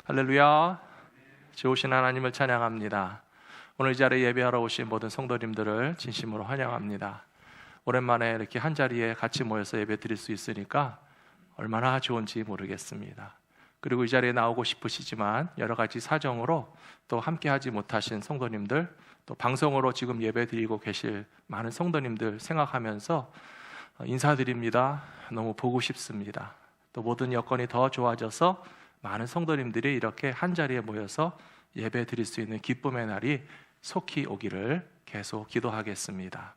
할렐루야. 좋으신 하나님을 찬양합니다. 오늘 이 자리에 예배하러 오신 모든 성도님들을 진심으로 환영합니다. 오랜만에 이렇게 한 자리에 같이 모여서 예배 드릴 수 있으니까 얼마나 좋은지 모르겠습니다. 그리고 이 자리에 나오고 싶으시지만 여러 가지 사정으로 또 함께 하지 못하신 성도님들, 또 방송으로 지금 예배 드리고 계실 많은 성도님들 생각하면서 인사드립니다. 너무 보고 싶습니다. 또 모든 여건이 더 좋아져서 많은 성도님들이 이렇게 한 자리에 모여서 예배 드릴 수 있는 기쁨의 날이 속히 오기를 계속 기도하겠습니다.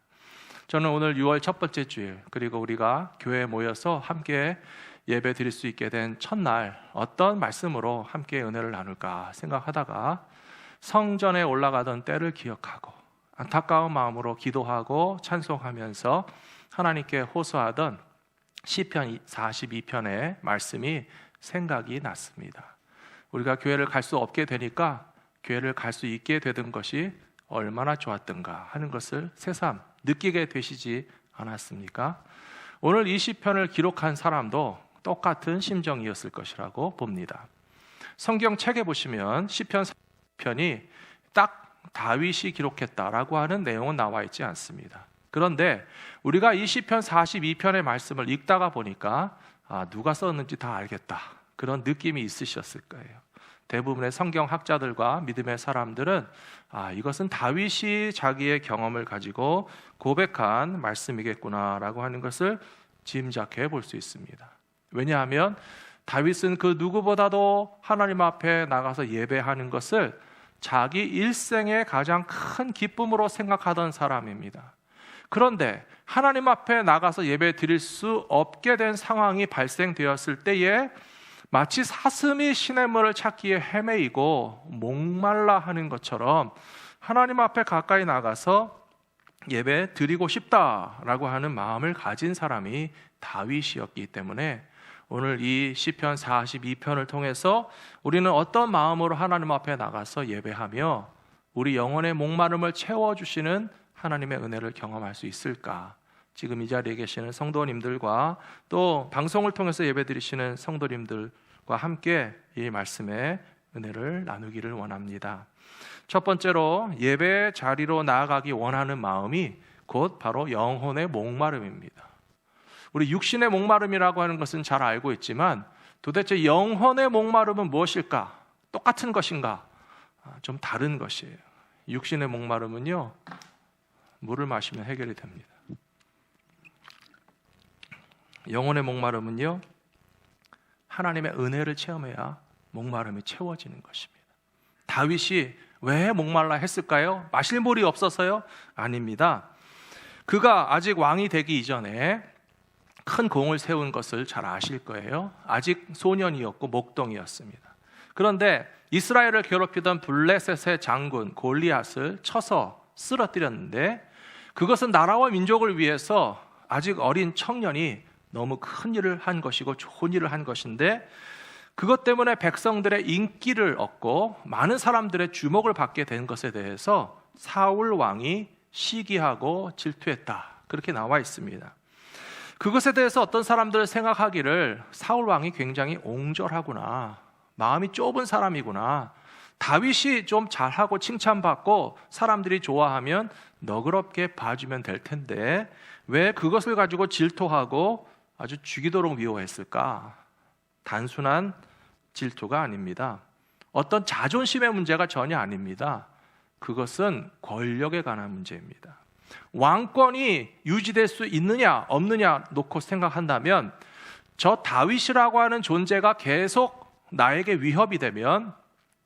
저는 오늘 6월 첫 번째 주일, 그리고 우리가 교회에 모여서 함께 예배 드릴 수 있게 된 첫날 어떤 말씀으로 함께 은혜를 나눌까 생각하다가 성전에 올라가던 때를 기억하고 안타까운 마음으로 기도하고 찬송하면서 하나님께 호소하던 시편 42편의 말씀이 생각이 났습니다. 우리가 교회를 갈 수 없게 되니까 교회를 갈 수 있게 되던 것이 얼마나 좋았던가 하는 것을 새삼 느끼게 되시지 않았습니까? 오늘 이 시편을 기록한 사람도 똑같은 심정이었을 것이라고 봅니다. 성경책에 보시면 시편 40편이 딱 다윗이 기록했다라고 하는 내용은 나와 있지 않습니다. 그런데 우리가 이 시편 42편의 말씀을 읽다가 보니까 누가 썼는지 다 알겠다, 그런 느낌이 있으셨을 거예요. 대부분의 성경학자들과 믿음의 사람들은 이것은 다윗이 자기의 경험을 가지고 고백한 말씀이겠구나라고 하는 것을 짐작해 볼 수 있습니다. 왜냐하면 다윗은 그 누구보다도 하나님 앞에 나가서 예배하는 것을 자기 일생의 가장 큰 기쁨으로 생각하던 사람입니다. 그런데 하나님 앞에 나가서 예배 드릴 수 없게 된 상황이 발생되었을 때에 마치 사슴이 시냇물을 찾기에 헤매이고 목말라 하는 것처럼 하나님 앞에 가까이 나가서 예배 드리고 싶다라고 하는 마음을 가진 사람이 다윗이었기 때문에 오늘 이 시편 42편을 통해서 우리는 어떤 마음으로 하나님 앞에 나가서 예배하며 우리 영혼의 목마름을 채워주시는 하나님의 은혜를 경험할 수 있을까? 지금 이 자리에 계시는 성도님들과 또 방송을 통해서 예배드리시는 성도님들과 함께 이 말씀의 은혜를 나누기를 원합니다. 첫 번째로 예배 자리로 나아가기 원하는 마음이 곧 바로 영혼의 목마름입니다. 우리 육신의 목마름이라고 하는 것은 잘 알고 있지만 도대체 영혼의 목마름은 무엇일까? 똑같은 것인가? 좀 다른 것이에요. 육신의 목마름은요, 물을 마시면 해결이 됩니다. 영혼의 목마름은요, 하나님의 은혜를 체험해야 목마름이 채워지는 것입니다. 다윗이 왜 목말라 했을까요? 마실 물이 없어서요? 아닙니다. 그가 아직 왕이 되기 이전에 큰 공을 세운 것을 잘 아실 거예요. 아직 소년이었고 목동이었습니다. 그런데 이스라엘을 괴롭히던 블레셋의 장군 골리앗을 쳐서 쓰러뜨렸는데 그것은 나라와 민족을 위해서 아직 어린 청년이 너무 큰 일을 한 것이고 좋은 일을 한 것인데 그것 때문에 백성들의 인기를 얻고 많은 사람들의 주목을 받게 된 것에 대해서 사울 왕이 시기하고 질투했다, 그렇게 나와 있습니다. 그것에 대해서 어떤 사람들 생각하기를 사울 왕이 굉장히 옹졸하구나, 마음이 좁은 사람이구나, 다윗이 좀 잘하고 칭찬받고 사람들이 좋아하면 너그럽게 봐주면 될 텐데 왜 그것을 가지고 질투하고 아주 죽이도록 미워했을까? 단순한 질투가 아닙니다. 어떤 자존심의 문제가 전혀 아닙니다. 그것은 권력에 관한 문제입니다. 왕권이 유지될 수 있느냐 없느냐 놓고 생각한다면 저 다윗이라고 하는 존재가 계속 나에게 위협이 되면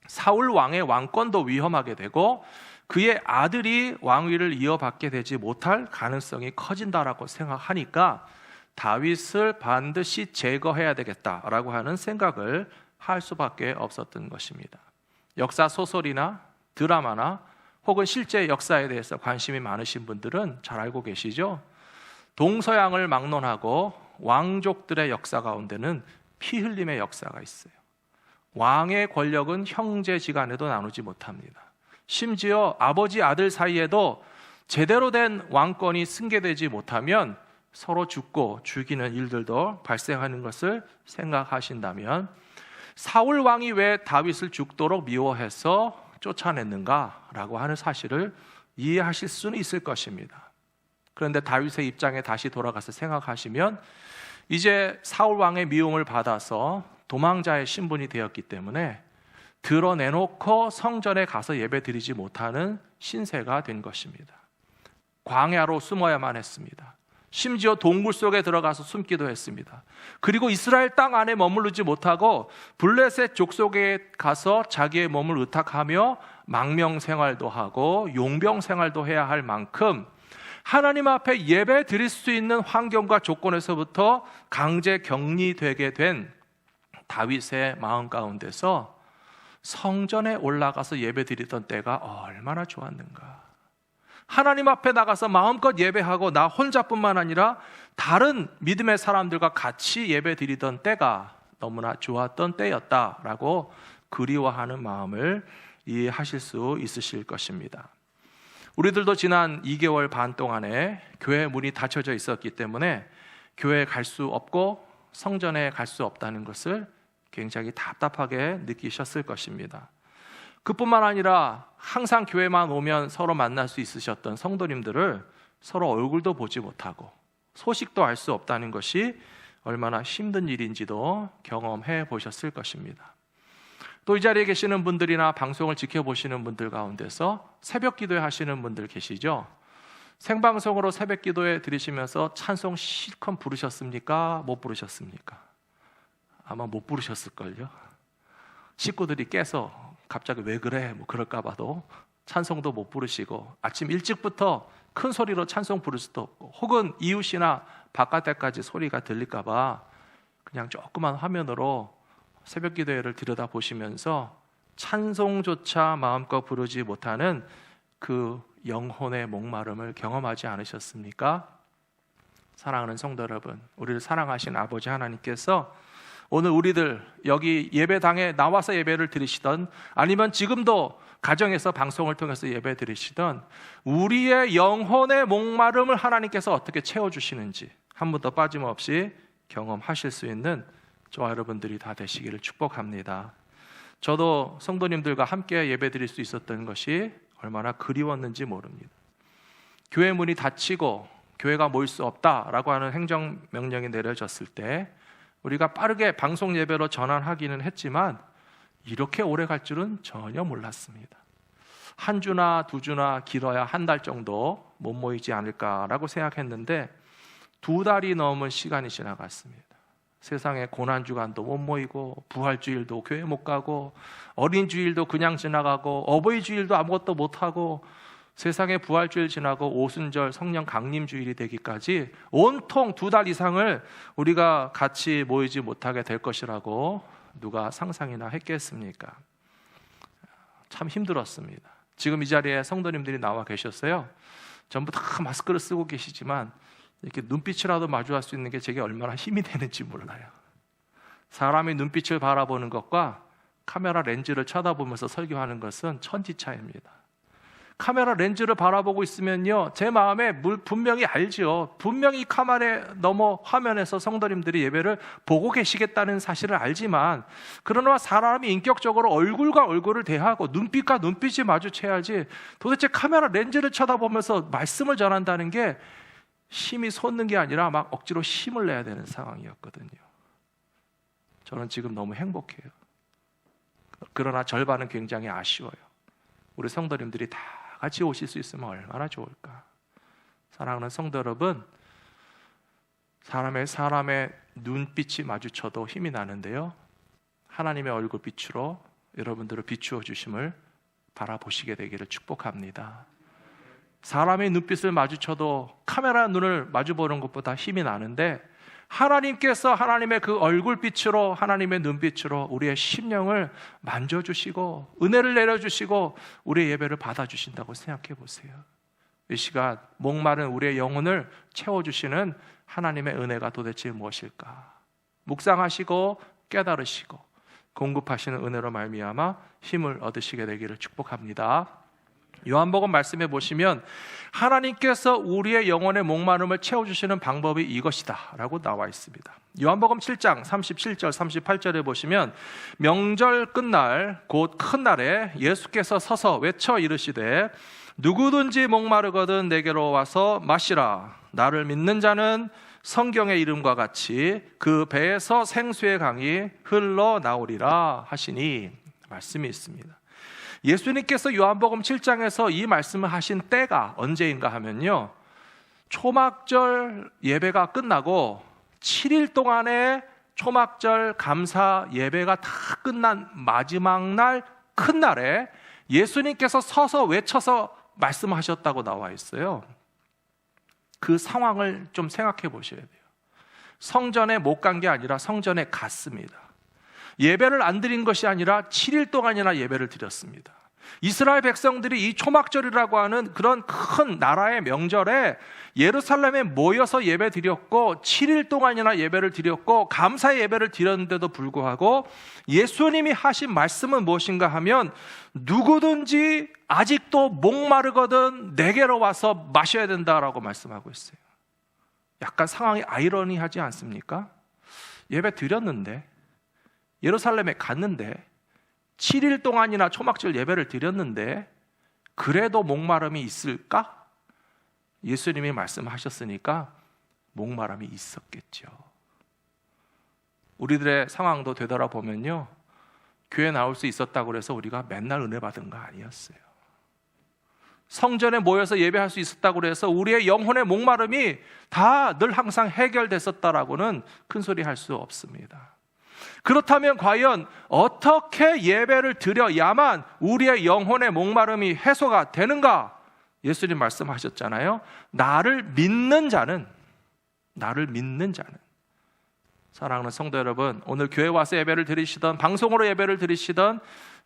사울 왕의 왕권도 위험하게 되고 그의 아들이 왕위를 이어받게 되지 못할 가능성이 커진다라고 생각하니까 다윗을 반드시 제거해야 되겠다라고 하는 생각을 할 수밖에 없었던 것입니다. 역사 소설이나 드라마나 혹은 실제 역사에 대해서 관심이 많으신 분들은 잘 알고 계시죠? 동서양을 막론하고 왕족들의 역사 가운데는 피 흘림의 역사가 있어요. 왕의 권력은 형제지간에도 나누지 못합니다. 심지어 아버지 아들 사이에도 제대로 된 왕권이 승계되지 못하면 서로 죽고 죽이는 일들도 발생하는 것을 생각하신다면 사울 왕이 왜 다윗을 죽도록 미워해서 쫓아냈는가라고 하는 사실을 이해하실 수는 있을 것입니다. 그런데 다윗의 입장에 다시 돌아가서 생각하시면 이제 사울 왕의 미움을 받아서 도망자의 신분이 되었기 때문에 드러내놓고 성전에 가서 예배드리지 못하는 신세가 된 것입니다. 광야로 숨어야만 했습니다. 심지어 동굴 속에 들어가서 숨기도 했습니다. 그리고 이스라엘 땅 안에 머무르지 못하고 블레셋 족속에 가서 자기의 몸을 의탁하며 망명 생활도 하고 용병 생활도 해야 할 만큼 하나님 앞에 예배 드릴 수 있는 환경과 조건에서부터 강제 격리되게 된 다윗의 마음 가운데서 성전에 올라가서 예배 드리던 때가 얼마나 좋았는가. 하나님 앞에 나가서 마음껏 예배하고 나 혼자뿐만 아니라 다른 믿음의 사람들과 같이 예배 드리던 때가 너무나 좋았던 때였다라고 그리워하는 마음을 이해하실 수 있으실 것입니다. 우리들도 지난 2개월 반 동안에 교회 문이 닫혀져 있었기 때문에 교회에 갈 수 없고 성전에 갈 수 없다는 것을 굉장히 답답하게 느끼셨을 것입니다. 그뿐만 아니라 항상 교회만 오면 서로 만날 수 있으셨던 성도님들을 서로 얼굴도 보지 못하고 소식도 알 수 없다는 것이 얼마나 힘든 일인지도 경험해 보셨을 것입니다. 또 이 자리에 계시는 분들이나 방송을 지켜보시는 분들 가운데서 새벽 기도회 하시는 분들 계시죠? 생방송으로 새벽 기도회 들으시면서 찬송 실컷 부르셨습니까? 못 부르셨습니까? 아마 못 부르셨을걸요. 식구들이 깨서 갑자기 왜 그래? 뭐 그럴까 봐도 찬송도 못 부르시고 아침 일찍부터 큰 소리로 찬송 부를 수도 없고 혹은 이웃이나 바깥에까지 소리가 들릴까 봐 그냥 조그만 화면으로 새벽 기도회를 들여다보시면서 찬송조차 마음껏 부르지 못하는 그 영혼의 목마름을 경험하지 않으셨습니까? 사랑하는 성도 여러분, 우리를 사랑하신 아버지 하나님께서 오늘 우리들 여기 예배당에 나와서 예배를 드리시던 아니면 지금도 가정에서 방송을 통해서 예배 드리시던 우리의 영혼의 목마름을 하나님께서 어떻게 채워주시는지 한 번도 빠짐없이 경험하실 수 있는 저와 여러분들이 다 되시기를 축복합니다. 저도 성도님들과 함께 예배 드릴 수 있었던 것이 얼마나 그리웠는지 모릅니다. 교회 문이 닫히고 교회가 모일 수 없다라고 하는 행정명령이 내려졌을 때 우리가 빠르게 방송 예배로 전환하기는 했지만 이렇게 오래 갈 줄은 전혀 몰랐습니다. 한 주나 두 주나 길어야 한 달 정도 못 모이지 않을까라고 생각했는데 2달이 넘은 시간이 지나갔습니다. 세상에 고난주간도 못 모이고 부활주일도 교회 못 가고 어린주일도 그냥 지나가고 어버이주일도 아무것도 못하고 세상에 부활주일 지나고 오순절 성령 강림주일이 되기까지 온통 2달 이상을 우리가 같이 모이지 못하게 될 것이라고 누가 상상이나 했겠습니까? 참 힘들었습니다. 지금 이 자리에 성도님들이 나와 계셨어요. 전부 다 마스크를 쓰고 계시지만 이렇게 눈빛이라도 마주할 수 있는 게 제게 얼마나 힘이 되는지 몰라요. 사람의 눈빛을 바라보는 것과 카메라 렌즈를 쳐다보면서 설교하는 것은 천지차이입니다. 카메라 렌즈를 바라보고 있으면요, 제 마음에 분명히 알죠. 분명히 카메라 넘어 화면에서 성도님들이 예배를 보고 계시겠다는 사실을 알지만, 그러나 사람이 인격적으로 얼굴과 얼굴을 대하고 눈빛과 눈빛이 마주쳐야지 도대체 카메라 렌즈를 쳐다보면서 말씀을 전한다는 게 힘이 솟는 게 아니라 막 억지로 힘을 내야 되는 상황이었거든요. 저는 지금 너무 행복해요. 그러나 절반은 굉장히 아쉬워요. 우리 성도님들이 다 같이 오실 수 있으면 얼마나 좋을까. 사랑하는 성도 여러분, 사람의 눈빛이 마주쳐도 힘이 나는데요, 하나님의 얼굴빛으로 여러분들을 비추어 주심을 바라보시게 되기를 축복합니다. 사람의 눈빛을 마주쳐도 카메라 눈을 마주보는 것보다 힘이 나는데, 하나님께서 하나님의 그 얼굴빛으로, 하나님의 눈빛으로 우리의 심령을 만져주시고 은혜를 내려주시고 우리의 예배를 받아주신다고 생각해 보세요. 이 시간 목마른 우리의 영혼을 채워주시는 하나님의 은혜가 도대체 무엇일까? 묵상하시고 깨달으시고 공급하시는 은혜로 말미암아 힘을 얻으시게 되기를 축복합니다. 요한복음 말씀해 보시면 하나님께서 우리의 영혼의 목마름을 채워주시는 방법이 이것이다 라고 나와 있습니다. 요한복음 7장 37절 38절에 보시면 명절 끝날 곧 큰 날에 예수께서 서서 외쳐 이르시되 누구든지 목마르거든 내게로 와서 마시라. 나를 믿는 자는 성경의 이름과 같이 그 배에서 생수의 강이 흘러나오리라 하시니 말씀이 있습니다. 예수님께서 요한복음 7장에서 이 말씀을 하신 때가 언제인가 하면요, 초막절 예배가 끝나고 7일 동안의 초막절 감사 예배가 다 끝난 마지막 날 큰 날에 예수님께서 서서 외쳐서 말씀하셨다고 나와 있어요. 그 상황을 좀 생각해 보셔야 돼요. 성전에 못 간 게 아니라 성전에 갔습니다. 예배를 안 드린 것이 아니라 7일 동안이나 예배를 드렸습니다. 이스라엘 백성들이 이 초막절이라고 하는 그런 큰 나라의 명절에 예루살렘에 모여서 예배 드렸고 7일 동안이나 예배를 드렸고 감사의 예배를 드렸는데도 불구하고 예수님이 하신 말씀은 무엇인가 하면 누구든지 아직도 목마르거든 내게로 와서 마셔야 된다라고 말씀하고 있어요. 약간 상황이 아이러니하지 않습니까? 예배 드렸는데, 예루살렘에 갔는데 7일 동안이나 초막절 예배를 드렸는데 그래도 목마름이 있을까? 예수님이 말씀하셨으니까 목마름이 있었겠죠. 우리들의 상황도 되돌아보면요, 교회 나올 수 있었다고 해서 우리가 맨날 은혜 받은 거 아니었어요. 성전에 모여서 예배할 수 있었다고 해서 우리의 영혼의 목마름이 다 늘 항상 해결됐었다라고는 큰 소리 할 수 없습니다. 그렇다면 과연 어떻게 예배를 드려야만 우리의 영혼의 목마름이 해소가 되는가? 예수님 말씀하셨잖아요. 나를 믿는 자는, 사랑하는 성도 여러분, 오늘 교회 와서 예배를 드리시던 방송으로 예배를 드리시던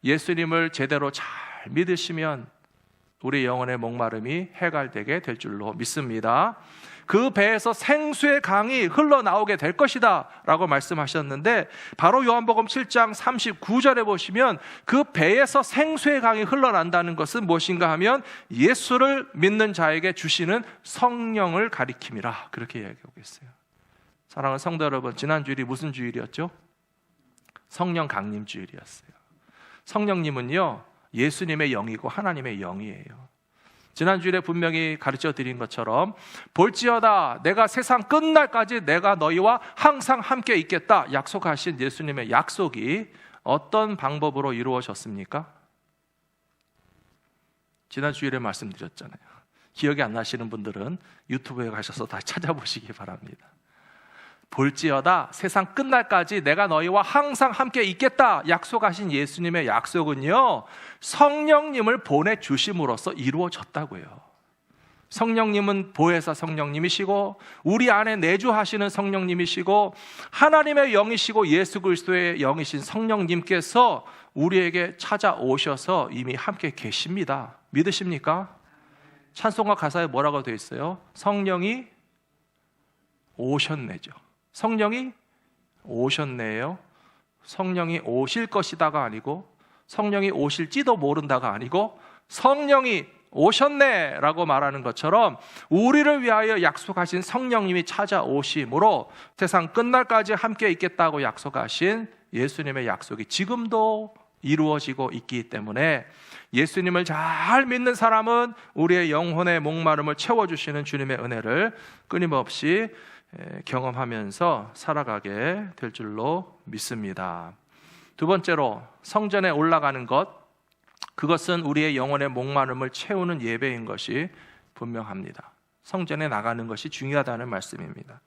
예수님을 제대로 잘 믿으시면 우리 영혼의 목마름이 해결되게 될 줄로 믿습니다. 그 배에서 생수의 강이 흘러나오게 될 것이다 라고 말씀하셨는데, 바로 요한복음 7장 39절에 보시면 그 배에서 생수의 강이 흘러난다는 것은 무엇인가 하면 예수를 믿는 자에게 주시는 성령을 가리킴이라, 그렇게 이야기하고 있어요. 사랑하는 성도 여러분, 지난 주일이 무슨 주일이었죠? 성령 강림 주일이었어요. 성령님은요, 예수님의 영이고 하나님의 영이에요. 지난주에 분명히 가르쳐 드린 것처럼 볼지어다 내가 세상 끝날까지 내가 너희와 항상 함께 있겠다 약속하신 예수님의 약속이 어떤 방법으로 이루어졌습니까? 지난주일에 말씀드렸잖아요. 기억이 안 나시는 분들은 유튜브에 가셔서 다시 찾아보시기 바랍니다. 볼지어다 세상 끝날까지 내가 너희와 항상 함께 있겠다 약속하신 예수님의 약속은요, 성령님을 보내주심으로써 이루어졌다고요. 성령님은 보혜사 성령님이시고 우리 안에 내주하시는 성령님이시고 하나님의 영이시고 예수 그리스도의 영이신 성령님께서 우리에게 찾아오셔서 이미 함께 계십니다. 믿으십니까? 찬송가 가사에 뭐라고 되어 있어요? 성령이 오셨네죠. 성령이 오셨네요. 성령이 오실 것이다가 아니고 성령이 오실지도 모른다가 아니고 성령이 오셨네 라고 말하는 것처럼 우리를 위하여 약속하신 성령님이 찾아오심으로 세상 끝날까지 함께 있겠다고 약속하신 예수님의 약속이 지금도 이루어지고 있기 때문에 예수님을 잘 믿는 사람은 우리의 영혼의 목마름을 채워주시는 주님의 은혜를 끊임없이 경험하면서 살아가게 될 줄로 믿습니다. 두 번째로, 성전에 올라가는 것, 그것은 우리의 영혼의 목마름을 채우는 예배인 것이 분명합니다. 성전에 나가는 것이 중요하다는 말씀입니다.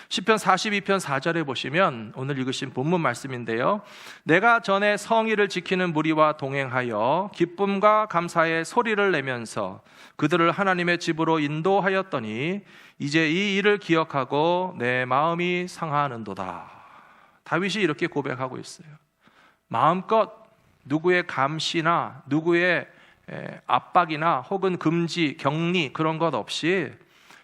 시편 42편 4절에 보시면 오늘 읽으신 본문 말씀인데요, 내가 전에 성의를 지키는 무리와 동행하여 기쁨과 감사의 소리를 내면서 그들을 하나님의 집으로 인도하였더니 이제 이 일을 기억하고 내 마음이 상하는도다. 다윗이 이렇게 고백하고 있어요. 마음껏 누구의 감시나 누구의 압박이나 혹은 금지, 격리 그런 것 없이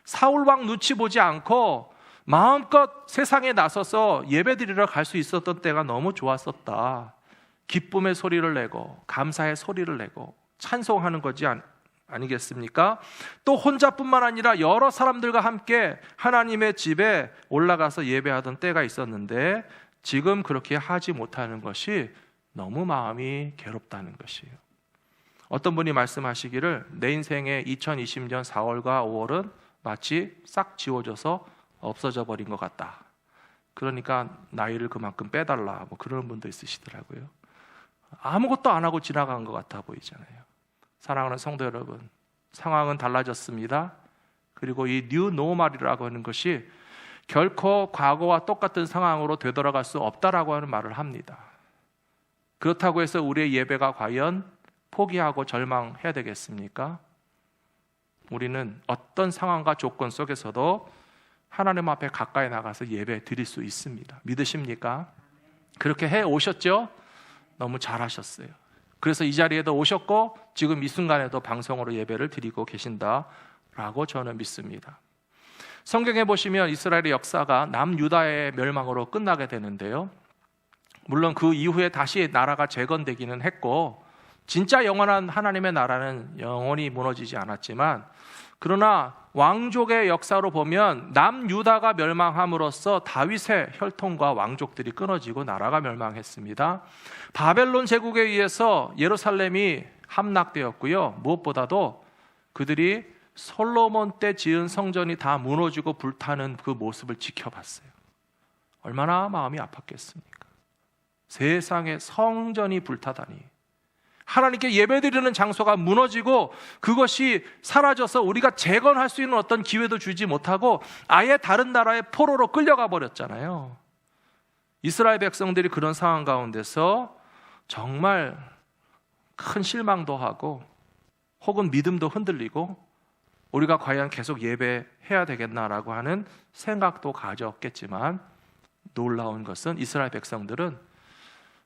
사울왕 눈치 보지 않고 마음껏 세상에 나서서 예배드리러 갈 수 있었던 때가 너무 좋았었다. 기쁨의 소리를 내고 감사의 소리를 내고 찬송하는 아니겠습니까? 또 혼자뿐만 아니라 여러 사람들과 함께 하나님의 집에 올라가서 예배하던 때가 있었는데 지금 그렇게 하지 못하는 것이 너무 마음이 괴롭다는 것이에요. 어떤 분이 말씀하시기를 내 인생의 2020년 4월과 5월은 마치 싹 지워져서 없어져 버린 것 같다. 그러니까 나이를 그만큼 빼달라, 뭐 그런 분도 있으시더라고요. 아무것도 안 하고 지나간 것 같아 보이잖아요. 사랑하는 성도 여러분, 상황은 달라졌습니다. 그리고 이 뉴 노멀이라고 하는 것이 결코 과거와 똑같은 상황으로 되돌아갈 수 없다라고 하는 말을 합니다. 그렇다고 해서 우리의 예배가 과연 포기하고 절망해야 되겠습니까? 우리는 어떤 상황과 조건 속에서도 하나님 앞에 가까이 나가서 예배 드릴 수 있습니다. 믿으십니까? 그렇게 해 오셨죠? 너무 잘하셨어요. 그래서 이 자리에도 오셨고 지금 이 순간에도 방송으로 예배를 드리고 계신다라고 저는 믿습니다. 성경에 보시면 이스라엘의 역사가 남유다의 멸망으로 끝나게 되는데요, 물론 그 이후에 다시 나라가 재건되기는 했고 진짜 영원한 하나님의 나라는 영원히 무너지지 않았지만, 그러나 왕족의 역사로 보면 남유다가 멸망함으로써 다윗의 혈통과 왕족들이 끊어지고 나라가 멸망했습니다. 바벨론 제국에 의해서 예루살렘이 함락되었고요, 무엇보다도 그들이 솔로몬 때 지은 성전이 다 무너지고 불타는 그 모습을 지켜봤어요. 얼마나 마음이 아팠겠습니까? 세상에 성전이 불타다니, 하나님께 예배드리는 장소가 무너지고 그것이 사라져서 우리가 재건할 수 있는 어떤 기회도 주지 못하고 아예 다른 나라의 포로로 끌려가 버렸잖아요. 이스라엘 백성들이 그런 상황 가운데서 정말 큰 실망도 하고 혹은 믿음도 흔들리고 우리가 과연 계속 예배해야 되겠나라고 하는 생각도 가졌겠지만, 놀라운 것은 이스라엘 백성들은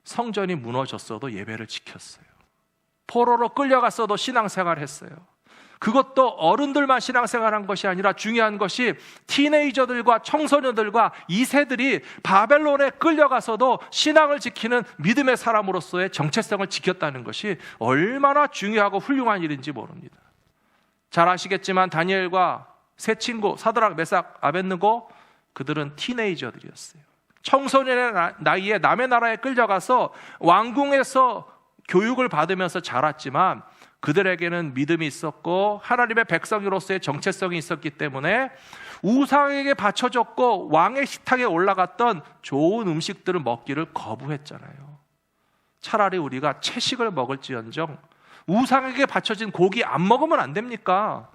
성전이 무너졌어도 예배를 지켰어요. 포로로 끌려갔어도 신앙생활을 했어요. 그것도 어른들만 신앙생활한 것이 아니라 중요한 것이 티네이저들과 청소년들과 2세들이 바벨론에 끌려가서도 신앙을 지키는 믿음의 사람으로서의 정체성을 지켰다는 것이 얼마나 중요하고 훌륭한 일인지 모릅니다. 잘 아시겠지만 다니엘과 세 친구 사드락, 메삭, 아벳느고, 그들은 티네이저들이었어요. 청소년의 나이에 남의 나라에 끌려가서 왕궁에서 교육을 받으면서 자랐지만 그들에게는 믿음이 있었고 하나님의 백성으로서의 정체성이 있었기 때문에 우상에게 바쳐졌고 왕의 식탁에 올라갔던 좋은 음식들을 먹기를 거부했잖아요. 차라리 우리가 채식을 먹을지언정 우상에게 바쳐진 고기 안 먹으면 안 됩니까?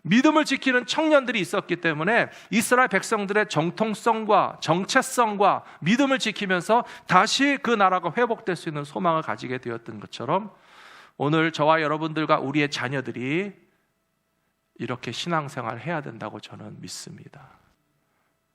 믿음을 지키는 청년들이 있었기 때문에 이스라엘 백성들의 정통성과 정체성과 믿음을 지키면서 다시 그 나라가 회복될 수 있는 소망을 가지게 되었던 것처럼 오늘 저와 여러분들과 우리의 자녀들이 이렇게 신앙생활을 해야 된다고 저는 믿습니다.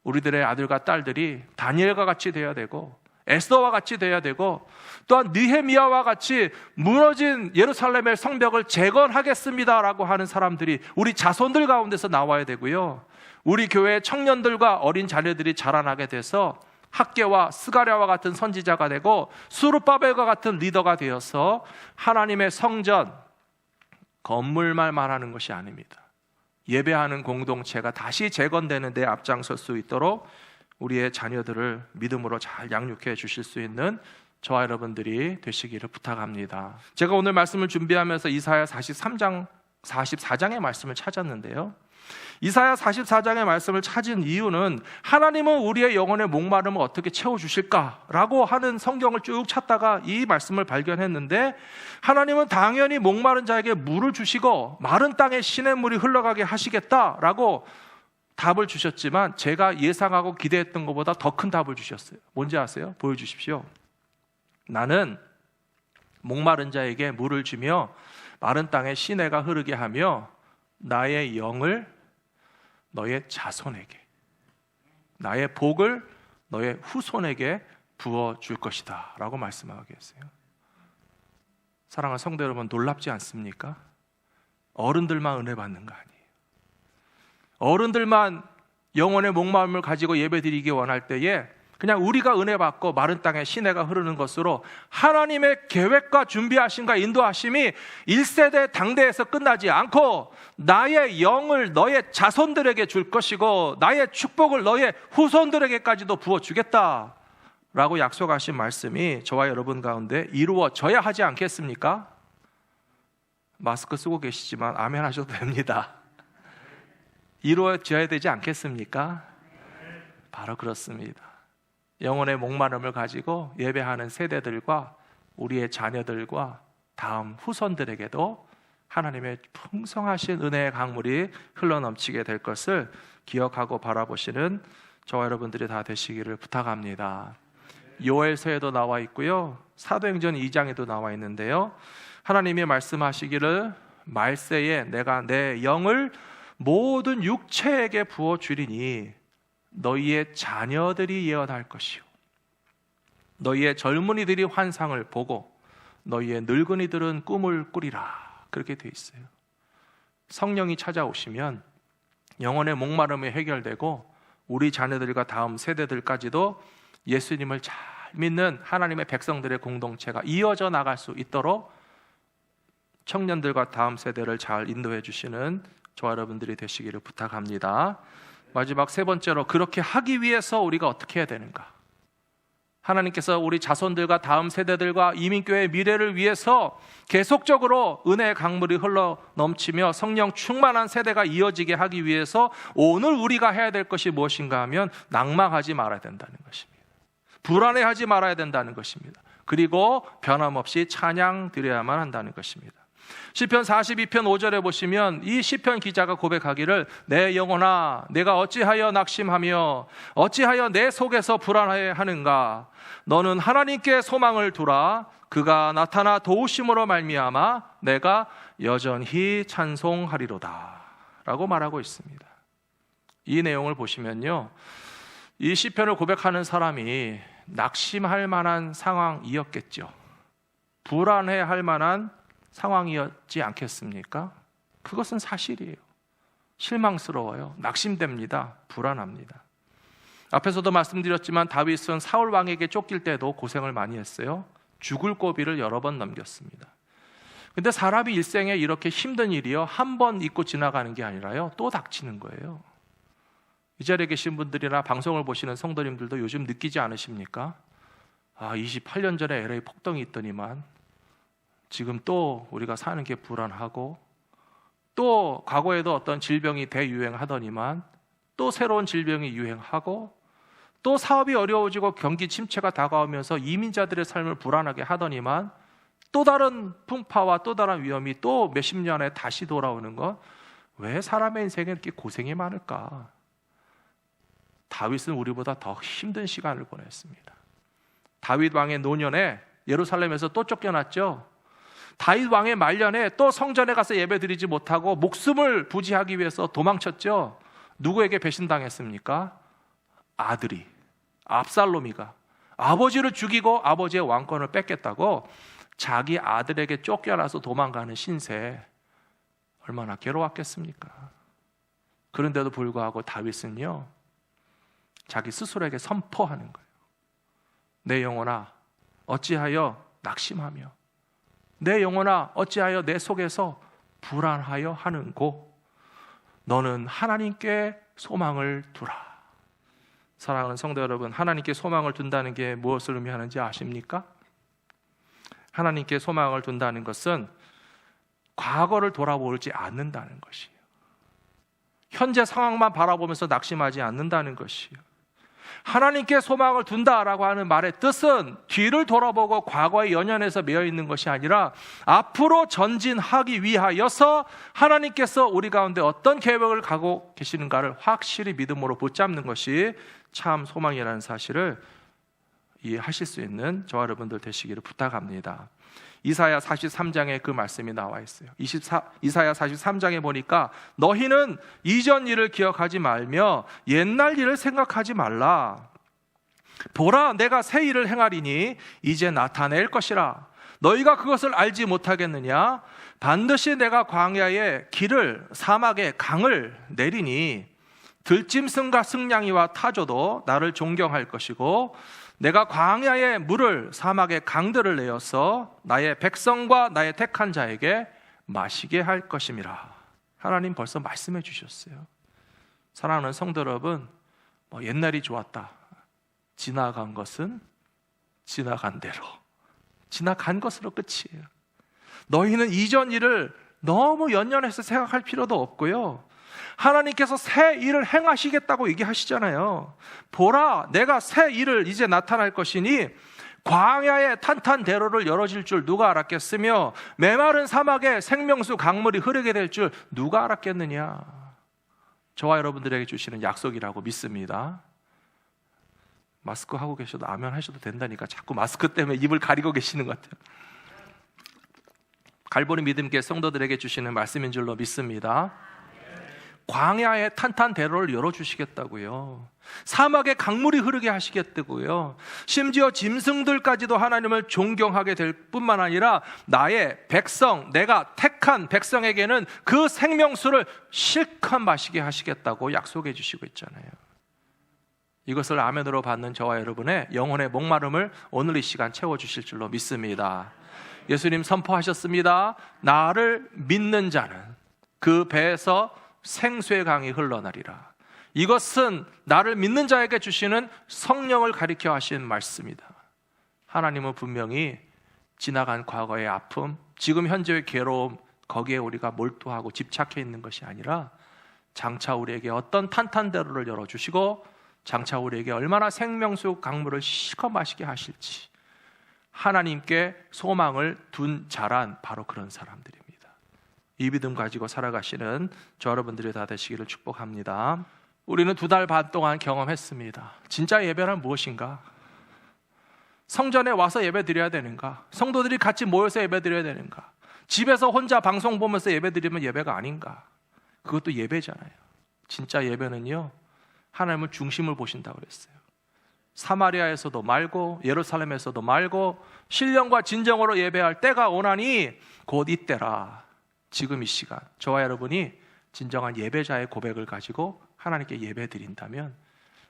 우리들의 아들과 딸들이 다니엘과 같이 되어야 되고 에스더와 같이 되어야 되고 또한 느헤미야와 같이 무너진 예루살렘의 성벽을 재건하겠습니다라고 하는 사람들이 우리 자손들 가운데서 나와야 되고요, 우리 교회 청년들과 어린 자녀들이 자라나게 돼서 학개와 스가랴와 같은 선지자가 되고 수르바벨과 같은 리더가 되어서 하나님의 성전, 건물만 말하는 것이 아닙니다. 예배하는 공동체가 다시 재건되는 데 앞장설 수 있도록 우리의 자녀들을 믿음으로 잘 양육해 주실 수 있는 저와 여러분들이 되시기를 부탁합니다. 제가 오늘 말씀을 준비하면서 이사야 44장의 말씀을 찾았는데요, 이사야 44장의 말씀을 찾은 이유는 하나님은 우리의 영혼의 목마름을 어떻게 채워주실까라고 하는 성경을 쭉 찾다가 이 말씀을 발견했는데, 하나님은 당연히 목마른 자에게 물을 주시고 마른 땅에 시냇물이 흘러가게 하시겠다라고 답을 주셨지만 제가 예상하고 기대했던 것보다 더 큰 답을 주셨어요. 뭔지 아세요? 보여주십시오. 나는 목마른 자에게 물을 주며 마른 땅에 시내가 흐르게 하며 나의 영을 너의 자손에게, 나의 복을 너의 후손에게 부어줄 것이다 라고 말씀하고 계세요. 사랑하는 성도 여러분, 놀랍지 않습니까? 어른들만 은혜 받는 거 아니에요. 어른들만 영혼의 목마름을 가지고 예배드리기 원할 때에 그냥 우리가 은혜 받고 마른 땅에 시내가 흐르는 것으로 하나님의 계획과 준비하심과 인도하심이 1세대 당대에서 끝나지 않고 나의 영을 너의 자손들에게 줄 것이고 나의 축복을 너의 후손들에게까지도 부어주겠다 라고 약속하신 말씀이 저와 여러분 가운데 이루어져야 하지 않겠습니까? 마스크 쓰고 계시지만 아멘 하셔도 됩니다. 이루어져야 되지 않겠습니까? 바로 그렇습니다. 영혼의 목마름을 가지고 예배하는 세대들과 우리의 자녀들과 다음 후손들에게도 하나님의 풍성하신 은혜의 강물이 흘러넘치게 될 것을 기억하고 바라보시는 저와 여러분들이 다 되시기를 부탁합니다. 요엘서에도 나와 있고요, 사도행전 2장에도 나와 있는데요, 하나님이 말씀하시기를 말세에 내가 내 영을 모든 육체에게 부어주리니 너희의 자녀들이 예언할 것이요 너희의 젊은이들이 환상을 보고 너희의 늙은이들은 꿈을 꾸리라. 그렇게 돼 있어요. 성령이 찾아오시면 영혼의 목마름이 해결되고 우리 자녀들과 다음 세대들까지도 예수님을 잘 믿는 하나님의 백성들의 공동체가 이어져 나갈 수 있도록 청년들과 다음 세대를 잘 인도해 주시는 저와 여러분들이 되시기를 부탁합니다. 마지막 세 번째로, 그렇게 하기 위해서 우리가 어떻게 해야 되는가? 하나님께서 우리 자손들과 다음 세대들과 이민교회의 미래를 위해서 계속적으로 은혜의 강물이 흘러 넘치며 성령 충만한 세대가 이어지게 하기 위해서 오늘 우리가 해야 될 것이 무엇인가 하면 낙망하지 말아야 된다는 것입니다. 불안해하지 말아야 된다는 것입니다. 그리고 변함없이 찬양 드려야만 한다는 것입니다. 시편 42편 5절에 보시면 이 시편 기자가 고백하기를 내 영혼아 내가 어찌하여 낙심하며 어찌하여 내 속에서 불안해 하는가? 너는 하나님께 소망을 두라. 그가 나타나 도우심으로 말미암아 내가 여전히 찬송하리로다 라고 말하고 있습니다. 이 내용을 보시면요, 이 시편을 고백하는 사람이 낙심할 만한 상황이었겠죠. 불안해할 만한 상황이었지 않겠습니까? 그것은 사실이에요. 실망스러워요. 낙심됩니다. 불안합니다. 앞에서도 말씀드렸지만 다윗은 사울 왕에게 쫓길 때도 고생을 많이 했어요. 죽을 고비를 여러 번 넘겼습니다. 근데 사람이 일생에 이렇게 힘든 일이요, 한 번 잊고 지나가는 게 아니라요, 또 닥치는 거예요. 이 자리에 계신 분들이나 방송을 보시는 성도님들도 요즘 느끼지 않으십니까? 28년 전에 LA 폭동이 있더니만 지금 또 우리가 사는 게 불안하고, 또 과거에도 어떤 질병이 대유행하더니만 또 새로운 질병이 유행하고, 또 사업이 어려워지고 경기 침체가 다가오면서 이민자들의 삶을 불안하게 하더니만 또 다른 풍파와 또 다른 위험이 또 몇십 년에 다시 돌아오는 것, 왜 사람의 인생에 이렇게 고생이 많을까? 다윗은 우리보다 더 힘든 시간을 보냈습니다. 다윗 왕의 노년에 예루살렘에서 또 쫓겨났죠. 다윗 왕의 말년에 또 성전에 가서 예배드리지 못하고 목숨을 부지하기 위해서 도망쳤죠. 누구에게 배신당했습니까? 아들이, 압살롬이가 아버지를 죽이고 아버지의 왕권을 뺏겠다고 자기 아들에게 쫓겨나서 도망가는 신세, 얼마나 괴로웠겠습니까? 그런데도 불구하고 다윗은요, 자기 스스로에게 선포하는 거예요. 내 영혼아 어찌하여 낙심하며 내 영혼아 어찌하여 내 속에서 불안하여 하는고? 너는 하나님께 소망을 두라. 사랑하는 성도 여러분, 하나님께 소망을 둔다는 게 무엇을 의미하는지 아십니까? 하나님께 소망을 둔다는 것은 과거를 돌아보지 않는다는 것이에요. 현재 상황만 바라보면서 낙심하지 않는다는 것이에요. 하나님께 소망을 둔다라고 하는 말의 뜻은 뒤를 돌아보고 과거에 연연해서 매여 있는 것이 아니라 앞으로 전진하기 위하여서 하나님께서 우리 가운데 어떤 계획을 가고 계시는가를 확실히 믿음으로 붙잡는 것이 참 소망이라는 사실을 이해하실 수 있는 저와 여러분들 되시기를 부탁합니다. 이사야 43장에 그 말씀이 나와 있어요. 이사야 43장에 보니까 너희는 이전 일을 기억하지 말며 옛날 일을 생각하지 말라. 보라, 내가 새 일을 행하리니 이제 나타낼 것이라. 너희가 그것을 알지 못하겠느냐? 반드시 내가 광야에 길을, 사막에 강을 내리니 들짐승과 승냥이와 타조도 나를 존경할 것이고 내가 광야의 물을 사막의 강들을 내어서 나의 백성과 나의 택한 자에게 마시게 할 것임이라. 하나님 벌써 말씀해 주셨어요. 사랑하는 성도 여러분, 옛날이 좋았다. 지나간 것은 지나간 대로, 지나간 것으로 끝이에요. 너희는 이전 일을 너무 연연해서 생각할 필요도 없고요, 하나님께서 새 일을 행하시겠다고 얘기하시잖아요. 보라, 내가 새 일을 이제 나타날 것이니 광야의 탄탄대로를 열어줄 줄 누가 알았겠으며 메마른 사막에 생명수 강물이 흐르게 될 줄 누가 알았겠느냐. 저와 여러분들에게 주시는 약속이라고 믿습니다. 마스크 하고 계셔도 아멘 하셔도 된다니까 자꾸 마스크 때문에 입을 가리고 계시는 것 같아요. 갈보리 믿음께 성도들에게 주시는 말씀인 줄로 믿습니다. 광야의 탄탄대로를 열어주시겠다고요, 사막에 강물이 흐르게 하시겠다고요, 심지어 짐승들까지도 하나님을 존경하게 될 뿐만 아니라 나의 백성, 내가 택한 백성에게는 그 생명수를 실컷 마시게 하시겠다고 약속해 주시고 있잖아요. 이것을 아멘으로 받는 저와 여러분의 영혼의 목마름을 오늘 이 시간 채워주실 줄로 믿습니다. 예수님 선포하셨습니다. 나를 믿는 자는 그 배에서 생수의 강이 흘러나리라. 이것은 나를 믿는 자에게 주시는 성령을 가리켜 하신 말씀이다. 하나님은 분명히 지나간 과거의 아픔, 지금 현재의 괴로움, 거기에 우리가 몰두하고 집착해 있는 것이 아니라 장차 우리에게 어떤 탄탄대로를 열어주시고 장차 우리에게 얼마나 생명수 강물을 실컷 마시게 하실지 하나님께 소망을 둔 자란 바로 그런 사람들입니다. 이 믿음 가지고 살아가시는 저 여러분들이 다 되시기를 축복합니다. 우리는 2달 반 동안 경험했습니다. 진짜 예배란 무엇인가? 성전에 와서 예배 드려야 되는가? 성도들이 같이 모여서 예배 드려야 되는가? 집에서 혼자 방송 보면서 예배 드리면 예배가 아닌가? 그것도 예배잖아요. 진짜 예배는요, 하나님은 중심을 보신다고 그랬어요. 사마리아에서도 말고 예루살렘에서도 말고 신령과 진정으로 예배할 때가 오나니 곧 이때라. 지금 이 시간 저와 여러분이 진정한 예배자의 고백을 가지고 하나님께 예배 드린다면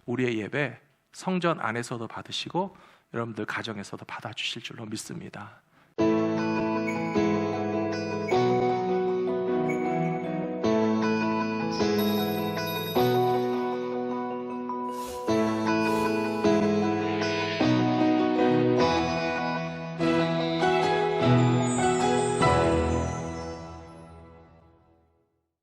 우리의 예배 성전 안에서도 받으시고 여러분들 가정에서도 받아주실 줄로 믿습니다.